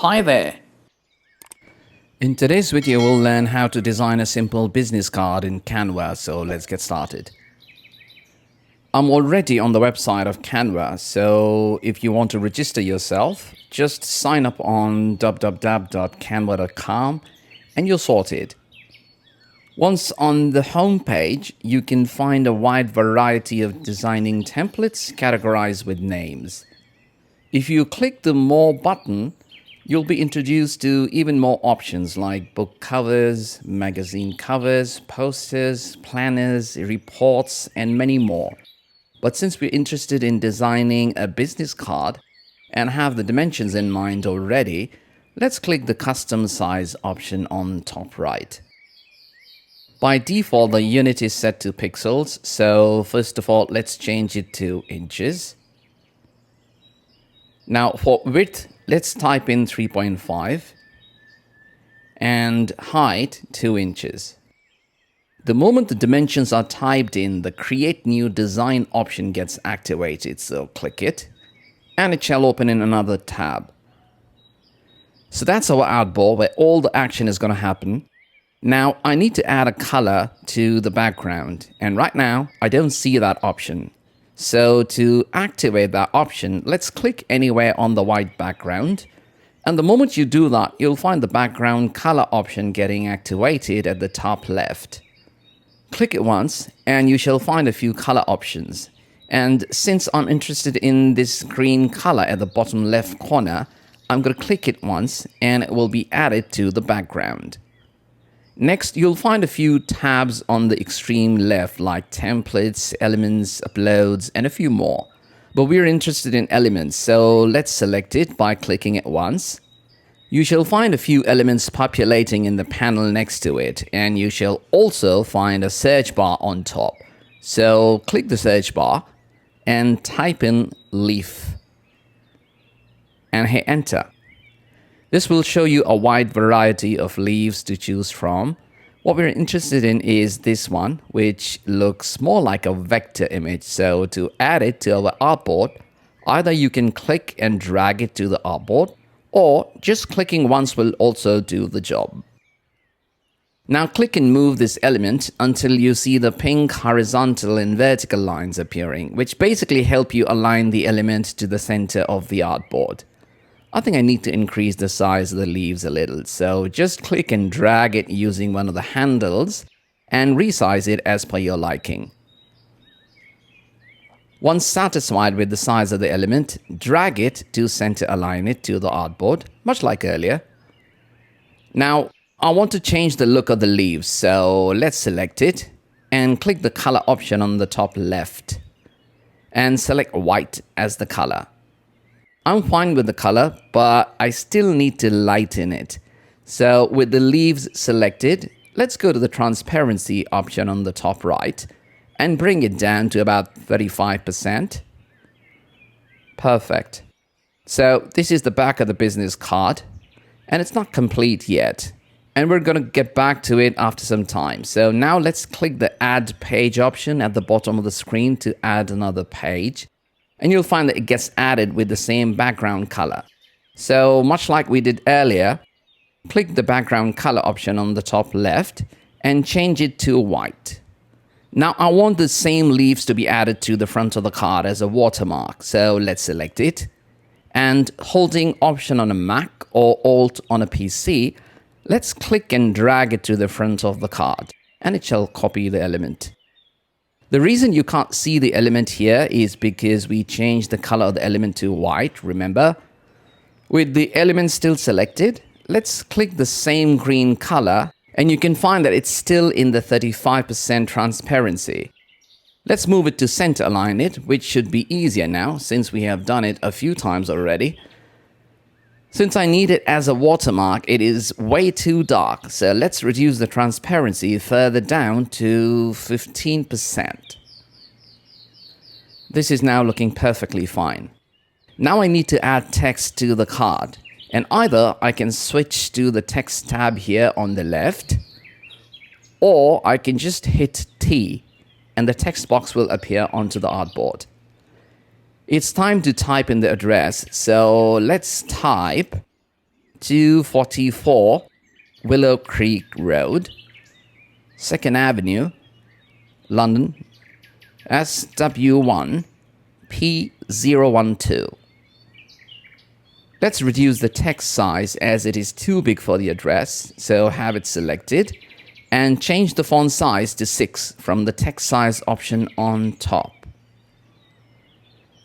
Hi there. In today's video, we'll learn how to design a simple business card in Canva, so let's get started. I'm already on the website of Canva, so if you want to register yourself, just sign up on www.canva.com and you're sorted. Once on the home page, you can find a wide variety of designing templates categorized with names. If you click the More button, you'll be introduced to even more options like book covers, magazine covers, posters, planners, reports, and many more. But since we're interested in designing a business card and have the dimensions in mind already, let's click the custom size option on top right. By default, the unit is set to pixels, so first of all, let's change it to inches. Now for width, let's type in 3.5 and height 2 inches. The moment the dimensions are typed in, the Create New Design option gets activated, so click it and it shall open in another tab. So that's our artboard where all the action is going to happen. Now I need to add a color to the background, and right now I don't see that option. So to activate that option, let's click anywhere on the white background. And the moment you do that, you'll find the background color option getting activated at the top left. Click it once and you shall find a few color options. And since I'm interested in this green color at the bottom left corner, I'm going to click it once and it will be added to the background. Next, you'll find a few tabs on the extreme left like templates, elements, uploads, and a few more. But we're interested in elements, so let's select it by clicking it once. You shall find a few elements populating in the panel next to it, and you shall also find a search bar on top. So click the search bar and type in leaf and hit enter. This will show you a wide variety of leaves to choose from. What we're interested in is this one, which looks more like a vector image. So to add it to our artboard, either you can click and drag it to the artboard, or just clicking once will also do the job. Now click and move this element until you see the pink horizontal and vertical lines appearing, which basically help you align the element to the center of the artboard. I think I need to increase the size of the leaves a little, so just click and drag it using one of the handles and resize it as per your liking. Once satisfied with the size of the element, drag it to center align it to the artboard, much like earlier. Now, I want to change the look of the leaves, so let's select it and click the color option on the top left and select white as the color. I'm fine with the color, but I still need to lighten it. So with the leaves selected, let's go to the transparency option on the top right and bring it down to about 35%. Perfect. So this is the back of the business card and it's not complete yet. And we're going to get back to it after some time. So now let's click the add page option at the bottom of the screen to add another page. And you'll find that it gets added with the same background color. So much like we did earlier, click the background color option on the top left and change it to white. Now I want the same leaves to be added to the front of the card as a watermark. So let's select it and holding Option on a Mac or Alt on a PC, let's click and drag it to the front of the card and it shall copy the element. The reason you can't see the element here is because we changed the color of the element to white, remember? With the element still selected, let's click the same green color and you can find that it's still in the 35% transparency. Let's move it to center align it, which should be easier now since we have done it a few times already. Since I need it as a watermark, it is way too dark, so let's reduce the transparency further down to 15%. This is now looking perfectly fine. Now I need to add text to the card, and either I can switch to the text tab here on the left, or I can just hit T, and the text box will appear onto the artboard. It's time to type in the address, so let's type 244 Willow Creek Road, 2nd Avenue, London, SW1 P012. Let's reduce the text size as it is too big for the address, so have it selected and change the font size to 6 from the text size option on top.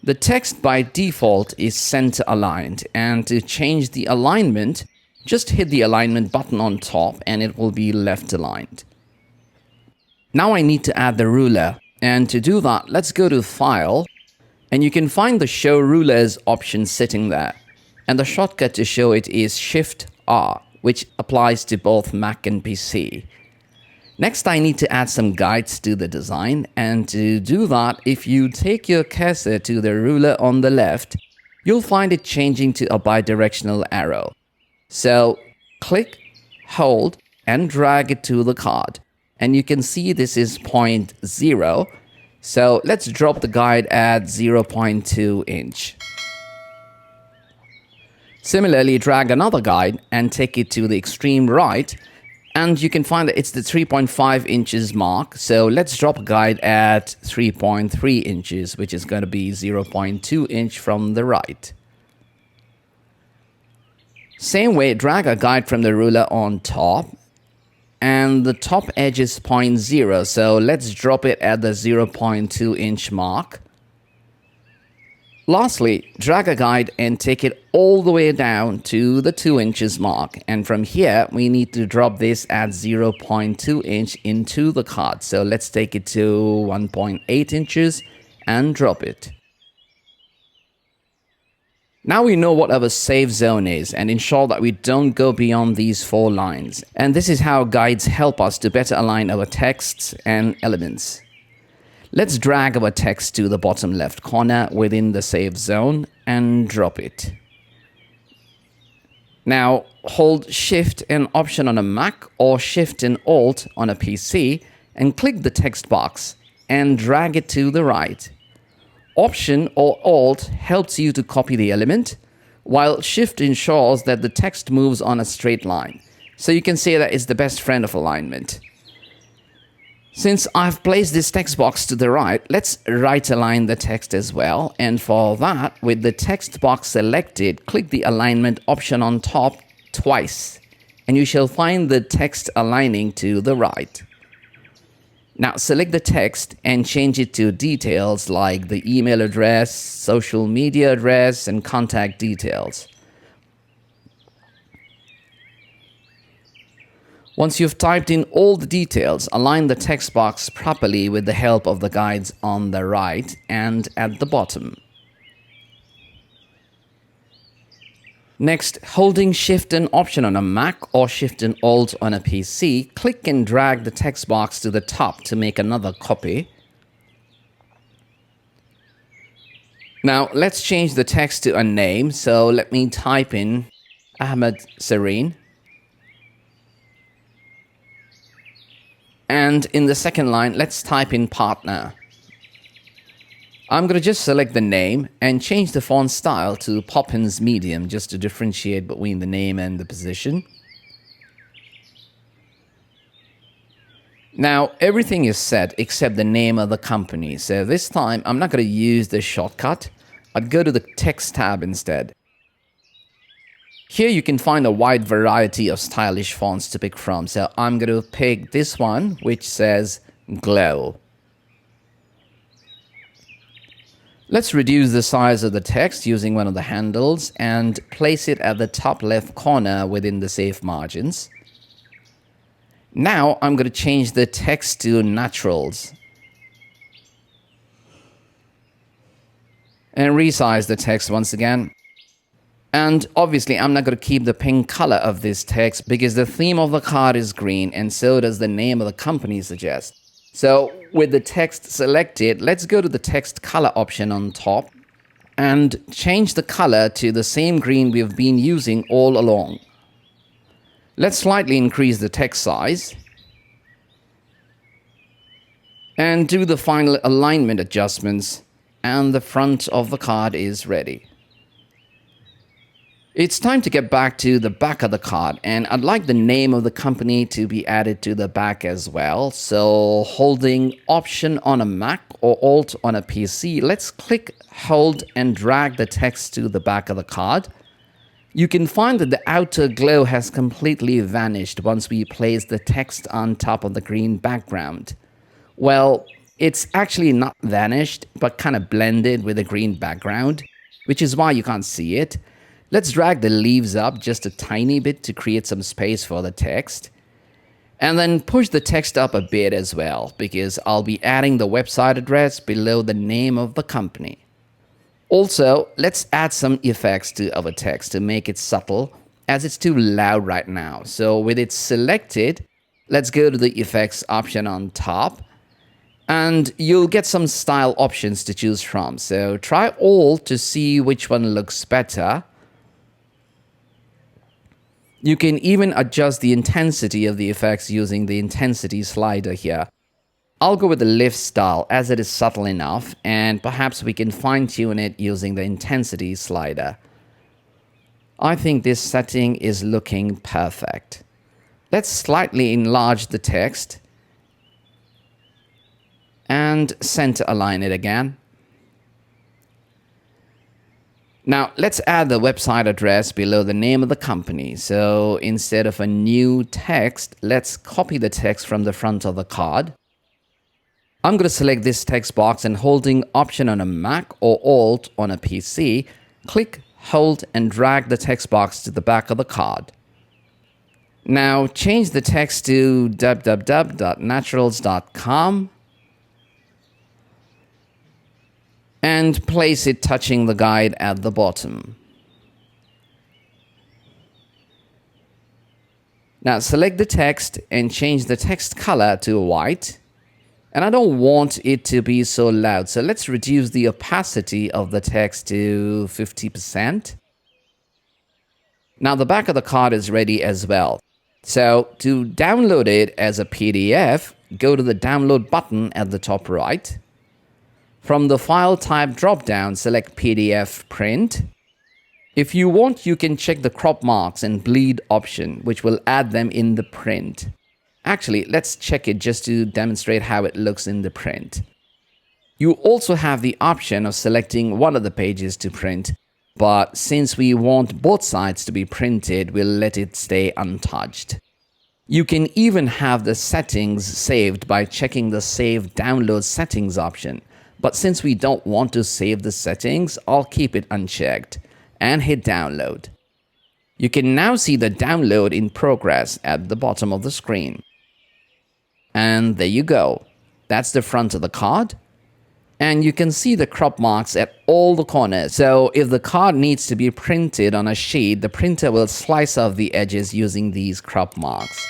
The text by default is center aligned, and to change the alignment, just hit the alignment button on top and it will be left aligned. Now I need to add the ruler, and to do that, let's go to File, and you can find the Show Rulers option sitting there. And the shortcut to show it is Shift-R, which applies to both Mac and PC. Next, I need to add some guides to the design, and to do that, if you take your cursor to the ruler on the left, you'll find it changing to a bidirectional arrow. So click, hold, and drag it to the card. And you can see this is 0.0. So let's drop the guide at 0.2 inch. Similarly, drag another guide and take it to the extreme right, and you can find that it's the 3.5 inches mark. So let's drop a guide at 3.3 inches, which is going to be 0.2 inch from the right. Same way, drag a guide from the ruler on top, and the top edge is 0.0, so let's drop it at the 0.2 inch mark. Lastly, drag a guide and take it all the way down to the 2 inches mark. And from here, we need to drop this at 0.2 inch into the card. So let's take it to 1.8 inches and drop it. Now we know what our safe zone is and ensure that we don't go beyond these 4 lines. And this is how guides help us to better align our texts and elements. Let's drag our text to the bottom left corner within the safe zone and drop it. Now hold Shift and Option on a Mac or Shift and Alt on a PC and click the text box and drag it to the right. Option or Alt helps you to copy the element, while Shift ensures that the text moves on a straight line. So you can say that it's the best friend of alignment. Since I've placed this text box to the right, let's right align the text as well. And for that, with the text box selected, click the alignment option on top twice, and you shall find the text aligning to the right. Now select the text and change it to details like the email address, social media address, and contact details. Once you've typed in all the details, align the text box properly with the help of the guides on the right and at the bottom. Next, holding Shift and Option on a Mac or Shift and Alt on a PC, click and drag the text box to the top to make another copy. Now let's change the text to a name, so let me type in Ahmed Sareen. And in the second line, let's type in partner. I'm going to just select the name and change the font style to Poppins Medium just to differentiate between the name and the position. Now everything is set except the name of the company. So this time I'm not going to use the shortcut. I'd go to the text tab instead. Here you can find a wide variety of stylish fonts to pick from. So I'm going to pick this one, which says Glow. Let's reduce the size of the text using one of the handles and place it at the top left corner within the safe margins. Now I'm going to change the text to Naturals and resize the text once again. And obviously, I'm not going to keep the pink color of this text because the theme of the card is green, and so does the name of the company suggest. So with the text selected, let's go to the text color option on top and change the color to the same green we've been using all along. Let's slightly increase the text size and do the final alignment adjustments, and the front of the card is ready. It's time to get back to the back of the card, and I'd like the name of the company to be added to the back as well. So holding Option on a Mac or Alt on a PC, let's click, hold, and drag the text to the back of the card. You can find that the outer glow has completely vanished once we place the text on top of the green background. Well, it's actually not vanished, but kind of blended with the green background, which is why you can't see it. Let's drag the leaves up just a tiny bit to create some space for the text. And then push the text up a bit as well, because I'll be adding the website address below the name of the company. Also, let's add some effects to our text to make it subtle, as it's too loud right now. So with it selected, let's go to the effects option on top, and you'll get some style options to choose from. So try all to see which one looks better. You can even adjust the intensity of the effects using the intensity slider here. I'll go with the lift style as it is subtle enough, and perhaps we can fine-tune it using the intensity slider. I think this setting is looking perfect. Let's slightly enlarge the text and center align it again. Now, let's add the website address below the name of the company. So instead of a new text, let's copy the text from the front of the card. I'm going to select this text box and holding Option on a Mac or Alt on a PC, click, hold, and drag the text box to the back of the card. Now, change the text to www.naturals.com. and place it touching the guide at the bottom. Now select the text and change the text color to white. And I don't want it to be so loud, so let's reduce the opacity of the text to 50%. Now the back of the card is ready as well. So to download it as a PDF, go to the download button at the top right. From the file type dropdown, select PDF print. If you want, you can check the crop marks and bleed option, which will add them in the print. Actually, let's check it just to demonstrate how it looks in the print. You also have the option of selecting one of the pages to print, but since we want both sides to be printed, we'll let it stay untouched. You can even have the settings saved by checking the Save Download Settings option. But since we don't want to save the settings, I'll keep it unchecked and hit download. You can now see the download in progress at the bottom of the screen. And there you go. That's the front of the card. And you can see the crop marks at all the corners. So if the card needs to be printed on a sheet, the printer will slice off the edges using these crop marks.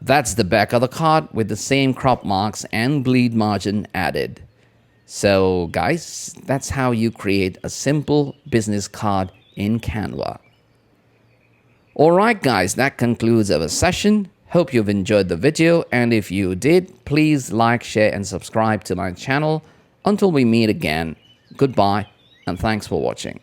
That's the back of the card with the same crop marks and bleed margin added. So guys, that's how you create a simple business card in Canva. Alright guys, that concludes our session. Hope you've enjoyed the video, and if you did, please like, share and subscribe to my channel. Until we meet again, goodbye and thanks for watching.